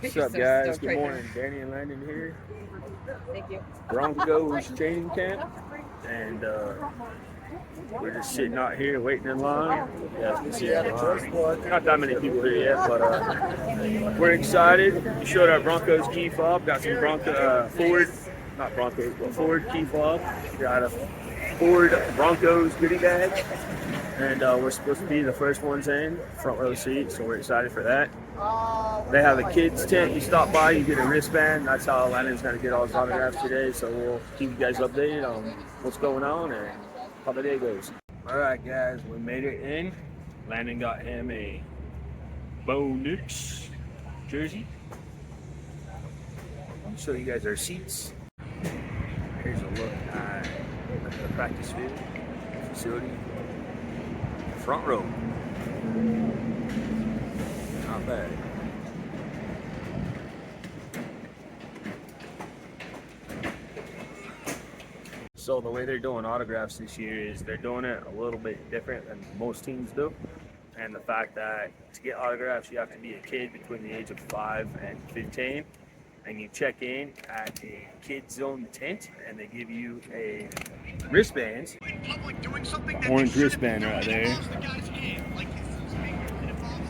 What's up, guys? Good morning. Danny and Landon here. Thank you. Broncos training camp, and we're just sitting out here waiting in line. Yeah, you can see it. Not that many people here yet, but we're excited. We showed our Broncos key fob. Got some Ford key fob. Got a Ford Broncos goodie bag, and we're supposed to be the first ones in, front row seat. So we're excited for that. They have a kids tent. You stop by, you get a wristband. That's how Landon's going to get all his autographs today. So we'll keep you guys updated on what's going on and how the day goes. All right, guys, we made it in. Landon got him a Bo Nix jersey. I'll show you guys our seats. Here's a look at the practice field facility. Front row. Not bad. So the way they're doing autographs this year is they're doing it a little bit different than most teams do. And the fact that to get autographs, you have to be a kid between the age of 5 and 15. And you check in at a kid zone tent, and they give you a wristband, orange wristband right there.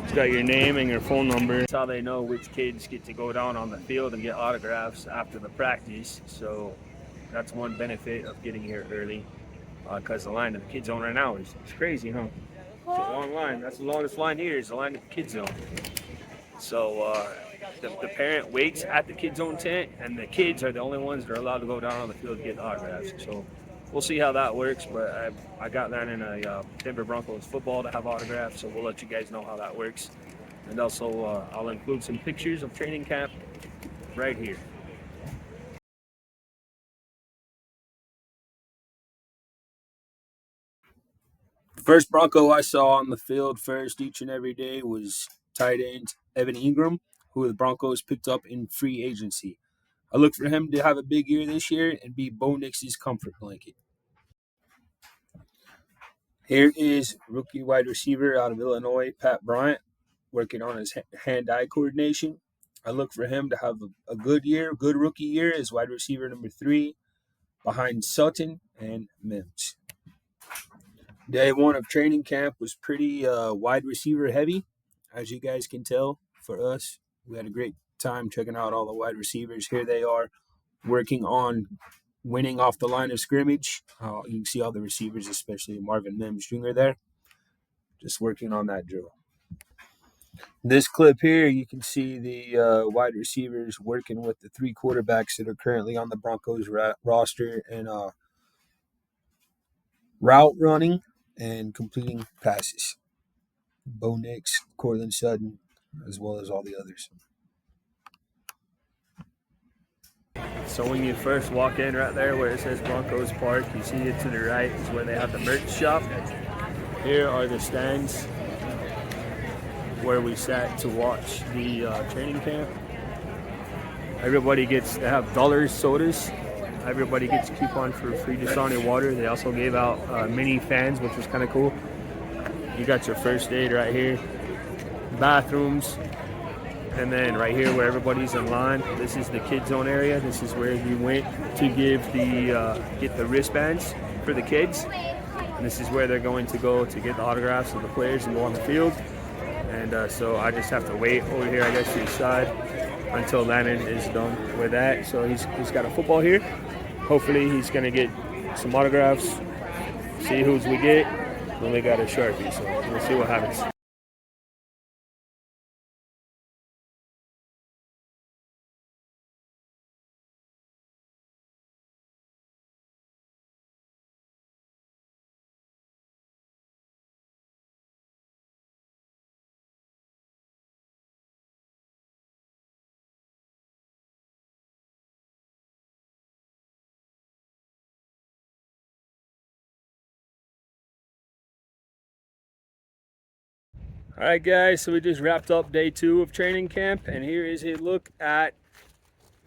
It's got your name and your phone number. That's how they know which kids get to go down on the field and get autographs after the practice. So that's one benefit of getting here early, because the line at the kid zone right now is crazy, huh? It's a long line. That's the longest line here is the line at the kid zone. So the parent waits at the kid zone tent, and the kids are the only ones that are allowed to go down on the field to get autographs. So we'll see how that works, but I got that in a Denver Broncos football to have autographs, so we'll let you guys know how that works. And also I'll include some pictures of training camp right here. The first Bronco I saw on the field first each and every day was tight end Evan Ingram, who the Broncos picked up in free agency. I look for him to have a big year this year and be Bo Nix's comfort blanket. Here is rookie wide receiver out of Illinois, Pat Bryant, working on his hand-eye coordination. I look for him to have a good year, good rookie year as wide receiver number 3 behind Sutton and Mims. Day 1 of training camp was pretty wide receiver heavy, as you guys can tell. For us, we had a great time checking out all the wide receivers. Here they are working on winning off the line of scrimmage. You can see all the receivers, especially Marvin Mims Jr. there, just working on that drill. This clip here, you can see the wide receivers working with the 3 quarterbacks that are currently on the Broncos roster and route running and completing passes. Bo Nix, Cortland Sutton, as well as all the others. So when you first walk in right there where it says Broncos Park, you see it to the right is where they have the merch shop. Here are the stands where we sat to watch the training camp. Everybody gets, they have dollars sodas. Everybody gets a coupon for free Dasani water. They also gave out mini fans, which was kind of cool. You got your first aid right here, bathrooms, and then right here where everybody's in line, this is the kid zone area. This is where you went to give get the wristbands for the kids. And this is where they're going to go to get the autographs of the players and go on the field. And so I just have to wait over here, I guess, to the side until Landon is done with that. So he's got a football here. Hopefully he's going to get some autographs, see who's we get. Then we got a Sharpie, so we'll see what happens. All right, guys, so we just wrapped up day 2 of training camp, and here is a look at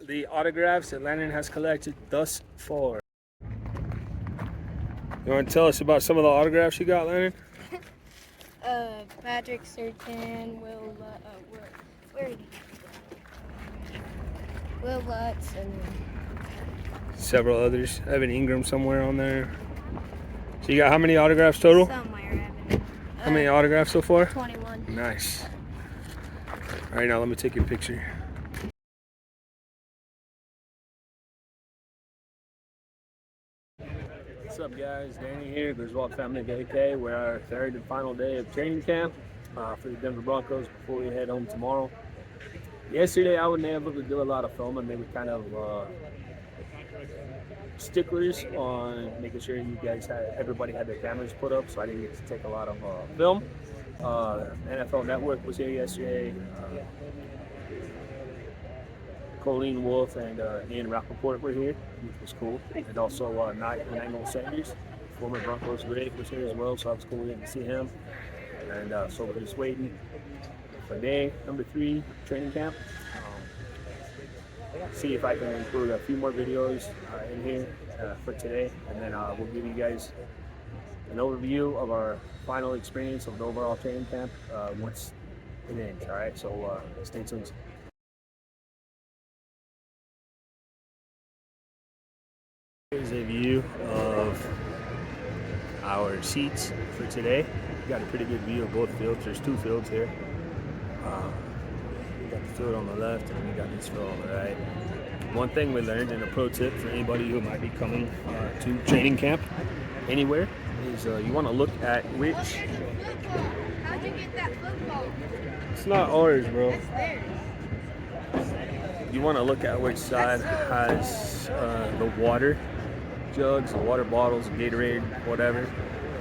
the autographs that Landon has collected thus far. You want to tell us about some of the autographs you got, Landon? Patrick Surtain, where is he? Will Lutz and several others. Evan Ingram somewhere on there. So you got how many autographs total? somewhere, Evan. How many autographs so far? 21. Nice. All right, now let me take your picture. What's up, guys? Danny here, Griswold Family VK. We're our third and final day of training camp for the Denver Broncos before we head home tomorrow. Yesterday, I wasn't able to do a lot of filming. They were kind of sticklers on making sure you guys everybody had their cameras put up, so I didn't get to take a lot of film. NFL Network was here yesterday. Colleen Wolf and Ian Rappaport were here, which was cool. And also Nigel Sanders, former Broncos great, was here as well, so it was cool getting to see him. And so we're just waiting for day number 3 training camp. See if I can include a few more videos in here for today, and then we'll give you guys an overview of our final experience of the overall training camp once it ends. All right, so stay tuned. Here's a view of our seats for today. We got a pretty good view of both fields. There's 2 fields here. We got the field on the left, and we got this field on the right. One thing we learned, and a pro tip for anybody who might be coming to training camp anywhere, is you want to look at which. How'd you get that football? It's not ours, bro. It's theirs. You want to look at which side has the water jugs, the water bottles, Gatorade, whatever,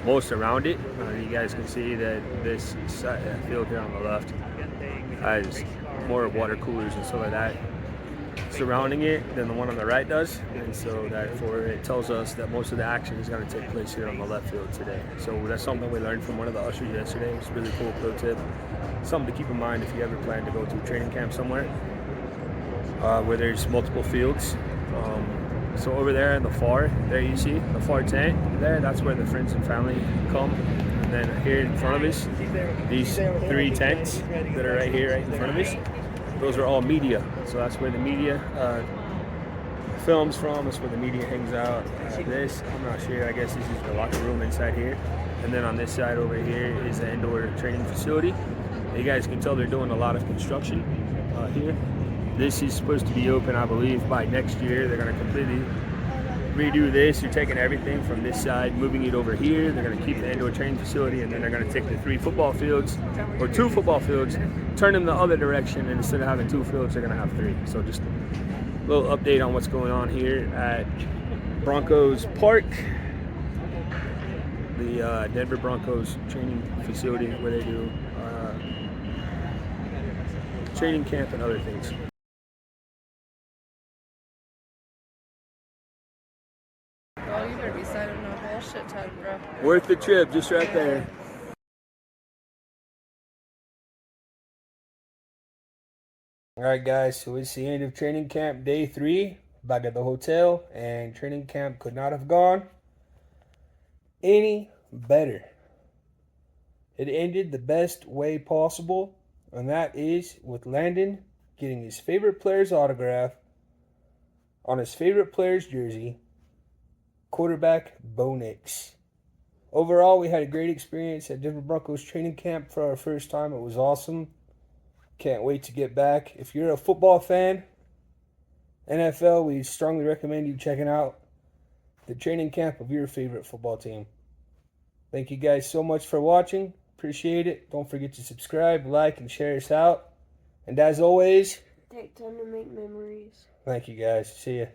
most around it. You guys can see that this field here on the left has more water coolers and stuff like that surrounding it than the one on the right does, and so therefore it tells us that most of the action is going to take place here on the left field today. So that's something we learned from one of the ushers yesterday. It's a really cool pro tip, something to keep in mind if you ever plan to go to a training camp somewhere where there's multiple fields. So over there in the far, there you see the far tent there, that's where the friends and family come. And then here in front of us, these 3 tents that are right here, right in front of us, those are all media. So that's where the media films from. That's where the media hangs out. This, I'm not sure, I guess this is the locker room inside here. And then on this side over here is the indoor training facility. You guys can tell they're doing a lot of construction here. This is supposed to be open, I believe, by next year. They're going to completely redo this. You're taking everything from this side, moving it over here. They're going to keep the indoor training facility, and then they're going to take the 3 football fields, or 2 football fields, turn them the other direction, and instead of having 2 fields, they're going to have 3. So just a little update on what's going on here at Broncos Park, the Denver Broncos training facility where they do training camp and other things. Oh, you better be signing no bullshit tag, bro. Worth the trip, just right there. All right, guys, so it's the end of training camp day 3. Back at the hotel, and training camp could not have gone any better. It ended the best way possible, and that is with Landon getting his favorite player's autograph on his favorite player's jersey, quarterback Bo Nix. Overall, we had a great experience at Denver Broncos training camp for our first time. It was awesome. Can't wait to get back. If you're a football fan, NFL, we strongly recommend you checking out the training camp of your favorite football team. Thank you guys so much for watching. Appreciate it. Don't forget to subscribe, like, and share us out. And as always, Take time to make memories. thank you guys. See ya.